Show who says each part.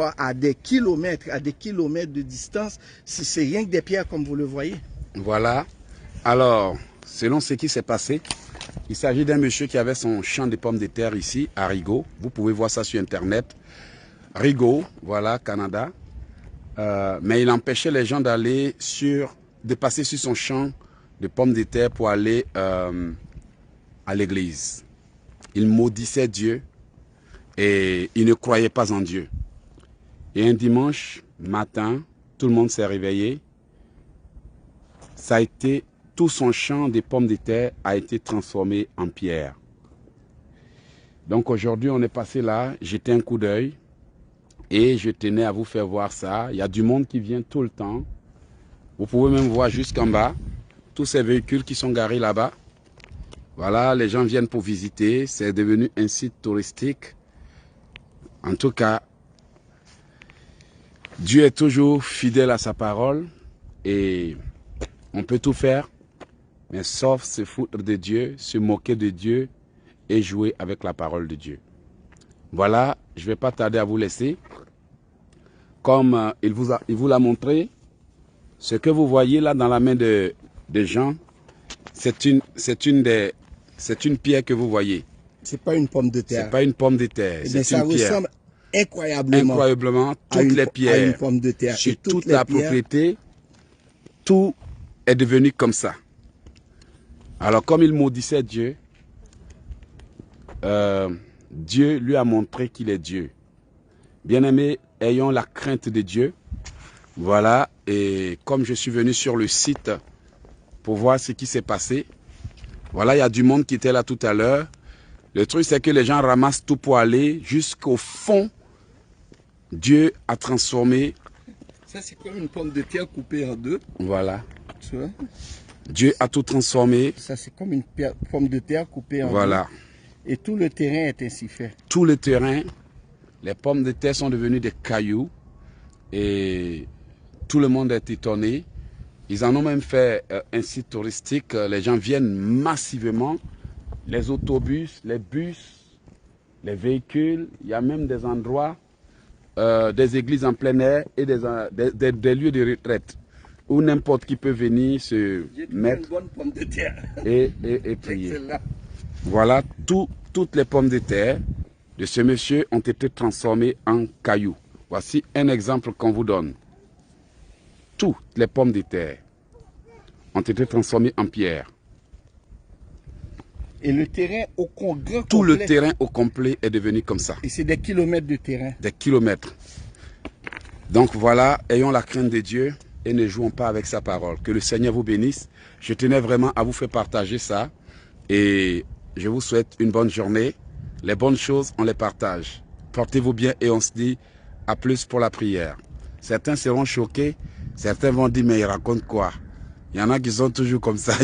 Speaker 1: À des kilomètres de distance, si c'est rien que des pierres comme vous le voyez.
Speaker 2: Voilà. Alors, selon ce qui s'est passé, il s'agit d'un monsieur qui avait son champ de pommes de terre ici, à Rigaud. Vous pouvez voir ça sur Internet. Rigaud, voilà, Canada. Mais il empêchait les gens de passer sur son champ de pommes de terre pour aller à l'église. Il maudissait Dieu et il ne croyait pas en Dieu. Et un dimanche matin, tout le monde s'est réveillé. Ça a été, tout son champ de pommes de terre a été transformé en pierre. Donc aujourd'hui, on est passé là, jeté un coup d'œil et je tenais à vous faire voir ça. Il y a du monde qui vient tout le temps. Vous pouvez même voir jusqu'en bas, tous ces véhicules qui sont garés là-bas. Voilà, les gens viennent pour visiter. C'est devenu un site touristique. En tout cas, Dieu est toujours fidèle à sa parole et on peut tout faire, mais sauf se foutre de Dieu, se moquer de Dieu et jouer avec la parole de Dieu. Voilà, je ne vais pas tarder à vous laisser. Comme il vous l'a montré, ce que vous voyez là dans la main de Jean, c'est une pierre que vous voyez.
Speaker 1: C'est pas une pomme de terre.
Speaker 2: C'est pas une pomme de terre, c'est une pierre.
Speaker 1: Ressemble incroyablement
Speaker 2: toutes les pierres,
Speaker 1: à une pomme de terre.
Speaker 2: Sur toute la propriété, tout est devenu comme ça. Alors comme il maudissait Dieu, Dieu lui a montré qu'il est Dieu. Bien-aimés, ayons la crainte de Dieu. Voilà, et comme je suis venu sur le site pour voir ce qui s'est passé, voilà, il y a du monde qui était là tout à l'heure. Le truc, c'est que les gens ramassent tout pour aller jusqu'au fond. Dieu a transformé.
Speaker 1: Ça, c'est comme une pomme de terre coupée en deux.
Speaker 2: Voilà.
Speaker 1: Tu vois?
Speaker 2: Dieu a tout transformé.
Speaker 1: Ça, c'est comme une pomme de terre coupée en deux.
Speaker 2: Voilà.
Speaker 1: Et tout le terrain est ainsi fait.
Speaker 2: Tout le terrain, les pommes de terre sont devenues des cailloux. Et tout le monde est étonné. Ils en ont même fait un site touristique. Les gens viennent massivement. Les autobus, les bus, les véhicules. Il y a même des endroits, des églises en plein air et des lieux de retraite où n'importe qui peut venir se mettre
Speaker 1: une bonne pomme de terre.
Speaker 2: et prier. Voilà, toutes les pommes de terre de ce monsieur ont été transformées en cailloux. Voici un exemple qu'on vous donne. Toutes les pommes de terre ont été transformées en pierre.
Speaker 1: Et le terrain au complet.
Speaker 2: Tout le terrain au complet est devenu comme ça.
Speaker 1: Et c'est des kilomètres de terrain.
Speaker 2: Des kilomètres. Donc voilà, ayons la crainte de Dieu et ne jouons pas avec sa parole. Que le Seigneur vous bénisse. Je tenais vraiment à vous faire partager ça. Et je vous souhaite une bonne journée. Les bonnes choses, on les partage. Portez-vous bien et on se dit à plus pour la prière. Certains seront choqués. Certains vont dire, mais il raconte quoi? Il y en a qui sont toujours comme ça.